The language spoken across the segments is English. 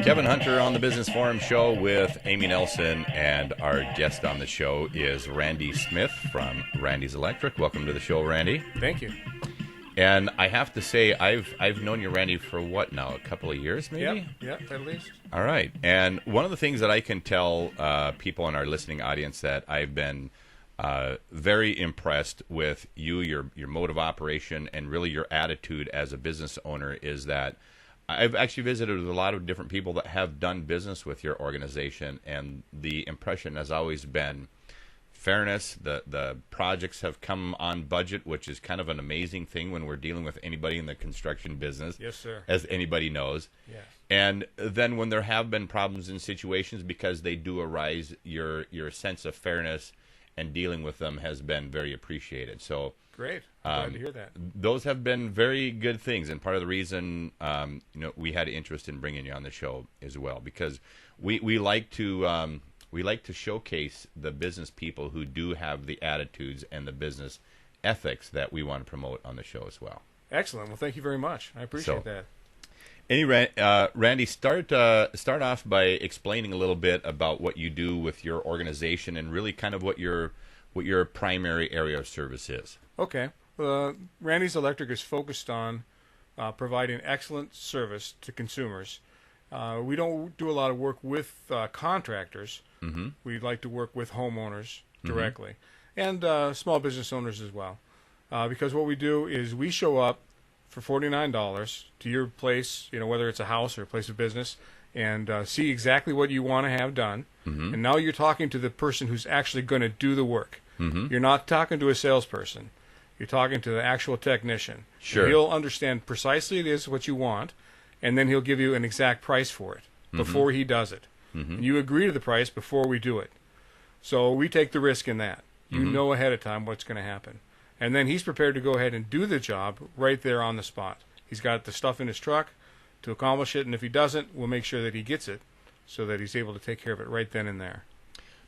Kevin Hunter on the Business Forum Show with Amy Nelson, and our guest on the show is Randy Smith from Randy's Electric. Welcome to the show, Randy. Thank you. And I have to say, I've known you, Randy, for what now? A couple of years, maybe? Yep, at least. All right. And one of the things that I can tell people in our listening audience that I've been very impressed with your mode of operation and really your attitude as a business owner is that I've actually visited with a lot of different people that have done business with your organization, and the impression has always been fairness. The projects have come on budget, which is kind of an amazing thing when we're dealing with anybody in the construction business. Yes, sir. As anybody knows. Yes. And then when there have been problems in situations, because they do arise, your sense of fairness and dealing with them has been very appreciated. So great. Glad to hear that. Those have been very good things, and part of the reason we had interest in bringing you on the show as well, because we like to showcase the business people who do have the attitudes and the business ethics that we want to promote on the show as well. Excellent. Well, thank you very much. I appreciate that. Anyway, Randy, start off by explaining a little bit about what you do with your organization and really kind of what your primary area of service is. Okay. Randy's Electric is focused on providing excellent service to consumers. We don't do a lot of work with contractors. Mm-hmm. We like to work with homeowners directly, and small business owners as well. Because what we do is we show up for $49 to your place, whether it's a house or a place of business, and see exactly what you want to have done. Mm-hmm. And now you're talking to the person who's actually going to do the work. Mm-hmm. You're not talking to a salesperson. You're talking to the actual technician. Sure. And he'll understand precisely it is what you want, and then he'll give you an exact price for it before he does it. Mm-hmm. And you agree to the price before we do it. So we take the risk in that. You know ahead of time what's going to happen. And then he's prepared to go ahead and do the job right there on the spot. He's got the stuff in his truck to accomplish it, and if he doesn't, we'll make sure that he gets it so that he's able to take care of it right then and there.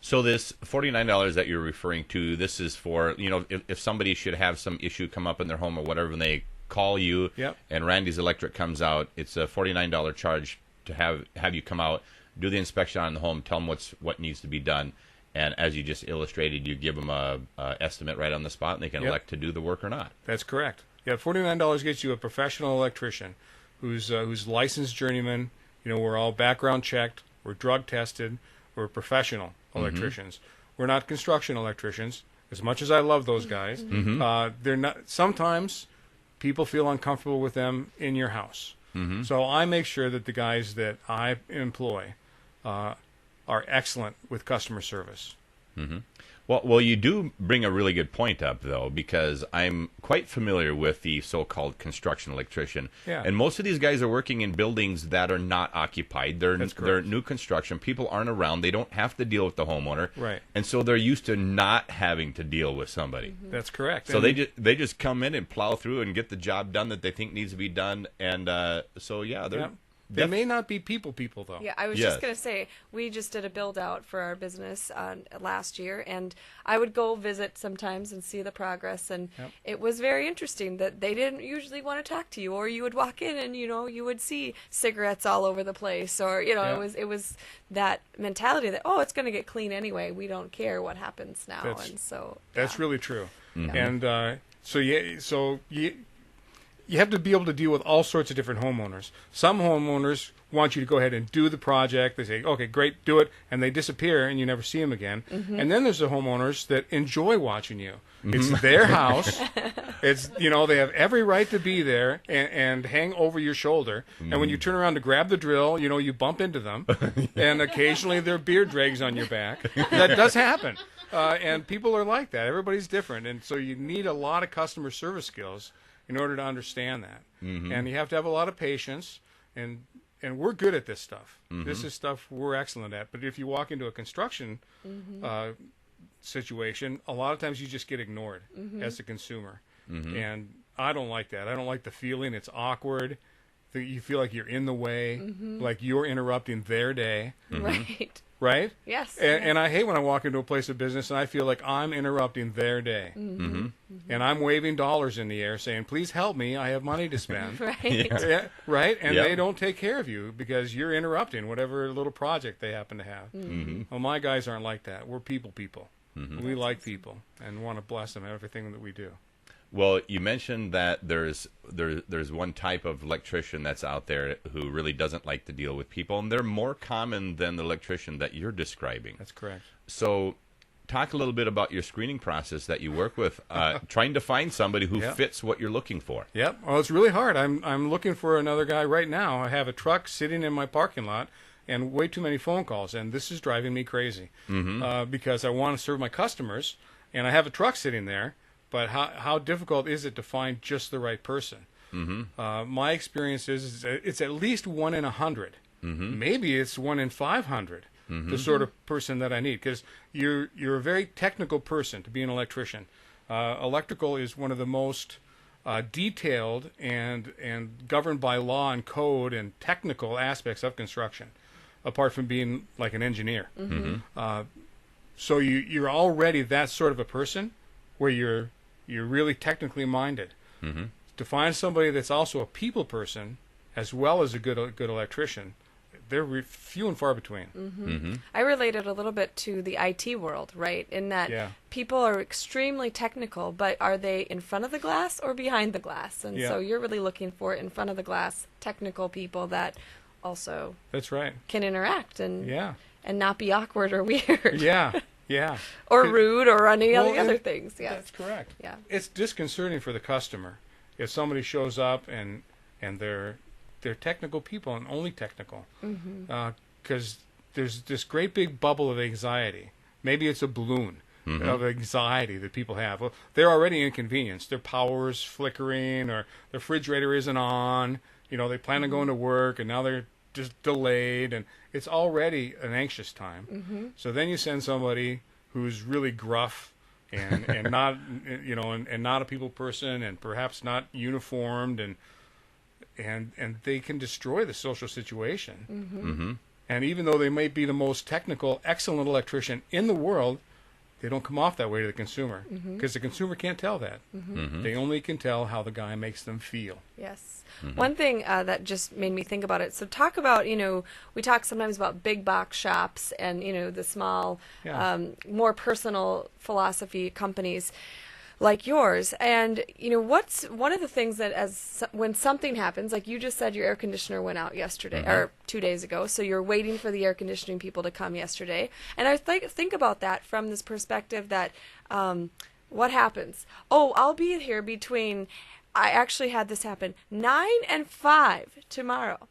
So this $49 that you're referring to, this is for, if somebody should have some issue come up in their home or whatever, and they call you, and Randy's Electric comes out, it's a $49 charge to have you come out, do the inspection on the home, tell them what needs to be done, and as you just illustrated, you give them a estimate right on the spot, and they can elect to do the work or not. That's correct. Yeah, $49 gets you a professional electrician who's licensed journeyman. We're all background checked, we're drug tested, we're professional electricians. We're not construction electricians. As much as I love those guys, they're not. Sometimes people feel uncomfortable with them in your house. So I make sure that the guys that I employ are excellent with customer service. Well, you do bring a really good point up, though, because I'm quite familiar with the so-called construction electrician. Yeah. And most of these guys are working in buildings that are not occupied. They're new construction. People aren't around. They don't have to deal with the homeowner. Right. And so they're used to not having to deal with somebody. That's correct. So they just come in and plow through and get the job done that they think needs to be done. And They may not be people, though. Yeah, I was just going to say, we just did a build-out for our business last year, and I would go visit sometimes and see the progress, and it was very interesting that they didn't usually want to talk to you, or you would walk in and, you would see cigarettes all over the place, or, it was that mentality that, it's going to get clean anyway, we don't care what happens now, That's really true. And you have to be able to deal with all sorts of different homeowners. Some homeowners want you to go ahead and do the project. They say, okay, great, do it, and they disappear, and you never see them again. And then there's the homeowners that enjoy watching you. It's their house. It's they have every right to be there and hang over your shoulder. And when you turn around to grab the drill, you bump into them, and occasionally their beard drags on your back. That does happen, and people are like that. Everybody's different, and so you need a lot of customer service skills in order to understand that. And you have to have a lot of patience, and we're good at this stuff. This is stuff we're excellent at. But if you walk into a construction situation, a lot of times you just get ignored as a consumer. And I don't like that. I don't like the feeling. It's awkward. that you feel like you're in the way, like you're interrupting their day, Right. right? Yes. And I hate when I walk into a place of business and I feel like I'm interrupting their day. And I'm waving dollars in the air saying, please help me, I have money to spend. Right. Yeah, right? And Yep. they don't take care of you because you're interrupting whatever little project they happen to have. Well, my guys aren't like that. We're people. We like people and want to bless them in everything that we do. Well, you mentioned that there's one type of electrician that's out there who really doesn't like to deal with people, and they're more common than the electrician that you're describing. That's correct. So talk a little bit about your screening process that you work with, trying to find somebody who Yep. fits what you're looking for. Yep. Well, it's really hard. I'm looking for another guy right now. I have a truck sitting in my parking lot and way too many phone calls, and this is driving me crazy because I want to serve my customers, and I have a truck sitting there, but how difficult is it to find just the right person? My experience is it's at least 1 in 100. Maybe it's 1 in 500. The sort of person that I need, because you're a very technical person to be an electrician. Electrical is one of the most detailed and governed by law and code and technical aspects of construction, apart from being like an engineer. So you're already that sort of a person where you're really technically minded. To find somebody that's also a people person as well as a good electrician, they're few and far between. I relate it a little bit to the IT world, right? In that people are extremely technical, but are they in front of the glass or behind the glass? And so you're really looking for in front of the glass technical people that also That's right. can interact and Yeah. and not be awkward or weird. Yeah. Or rude or any Well, of the other and things. Yes. That's correct. Yeah. It's disconcerting for the customer if somebody shows up and they're technical people and only technical, because there's this great big bubble of anxiety. Maybe it's a balloon of anxiety that people have. Well, they're already inconvenienced. Their power's flickering, or the refrigerator isn't on. You know, they plan on going to work, and now they're just delayed, and it's already an anxious time. So then you send somebody who's really gruff and not, you know, and not a people person, and perhaps not uniformed, and they can destroy the social situation. And even though they may be the most technical, excellent electrician in the world, they don't come off that way to the consumer, because the consumer can't tell that. They only can tell how the guy makes them feel. Yes. One thing that just made me think about it. So talk about, you know, we talk sometimes about big box shops and, you know, the small, more personal philosophy companies like yours. And, you know, what's one of the things that when something happens, like you just said your air conditioner went out yesterday or 2 days ago, so you're waiting for the air conditioning people to come yesterday. And I think about that from this perspective that what happens? Oh, I'll be here between, I actually had this happen, 9 and 5 tomorrow.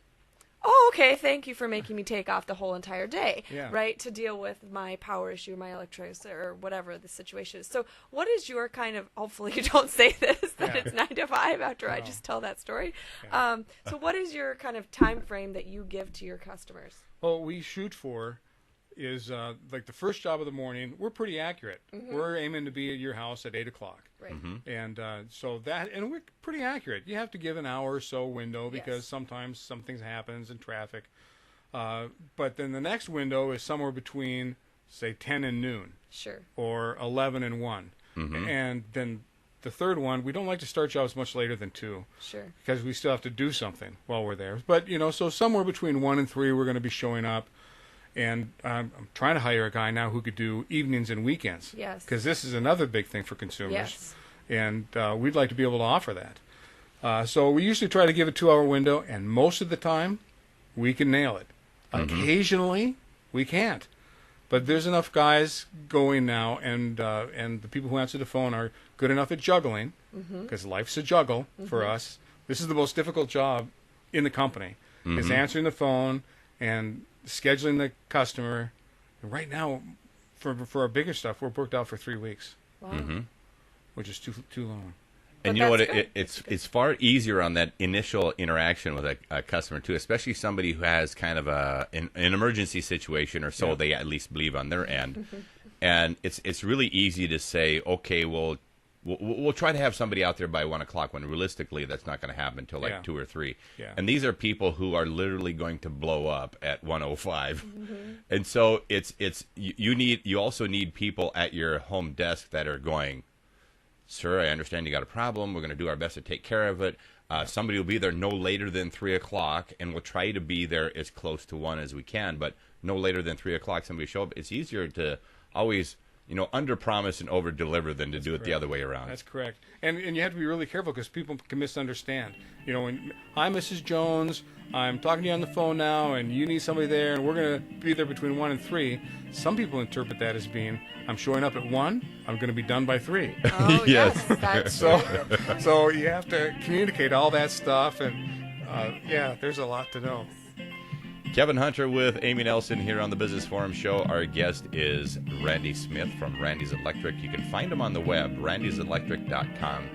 Oh, okay, thank you for making me take off the whole entire day, right, to deal with my power issue, my electricity, or whatever the situation is. So what is your kind of, hopefully you don't say this, that it's 9 to 5 after I just tell that story. So what is your kind of time frame that you give to your customers? Well, what we shoot for is like the first job of the morning. We're pretty accurate. We're aiming to be at your house at 8 o'clock. Right. And so that, and we're pretty accurate. You have to give an hour or so window because sometimes something happens in traffic. But then the next window is somewhere between, say, 10 and noon. Sure. Or 11 and 1. And then the third one, we don't like to start jobs much later than 2. Sure. Because we still have to do something while we're there. But, you know, so somewhere between 1 and 3 we're going to be showing up. And I'm trying to hire a guy now who could do evenings and weekends. Yes. Because this is another big thing for consumers. Yes. And we'd like to be able to offer that. So we usually try to give a 2-hour window, and most of the time, we can nail it. Occasionally, we can't. But there's enough guys going now, and the people who answer the phone are good enough at juggling, because life's a juggle for us. This is the most difficult job in the company, is answering the phone and scheduling the customer. And right now, for our bigger stuff, we're booked out for 3 weeks. Wow. Which is too long. And you know what? It's far easier on that initial interaction with a customer too, especially somebody who has kind of an emergency situation, or so they at least believe on their end. And it's really easy to say, okay, well, we'll try to have somebody out there by 1 o'clock, when realistically that's not going to happen until like 2 or 3. Yeah. And these are people who are literally going to blow up at 1:05. And so you also need people at your home desk that are going, sir, I understand you got a problem. We're going to do our best to take care of it. Somebody will be there no later than 3 o'clock, and we'll try to be there as close to 1 as we can, but no later than 3 o'clock somebody show up. It's easier to always, under promise and over deliver than to do it the other way around. That's correct. And you have to be really careful because people can misunderstand. When hi, Mrs. Jones, I'm talking to you on the phone now, and you need somebody there, and we're going to be there between 1 and 3. Some people interpret that as being, I'm showing up at 1, I'm going to be done by 3. Oh, Yes. That's So you have to communicate all that stuff, and there's a lot to know. Kevin Hunter with Amy Nelson here on the Business Forum Show. Our guest is Randy Smith from Randy's Electric. You can find him on the web, randyselectric.com.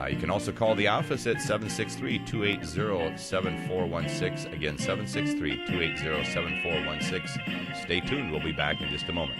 You can also call the office at 763-280-7416. Again, 763-280-7416. Stay tuned. We'll be back in just a moment.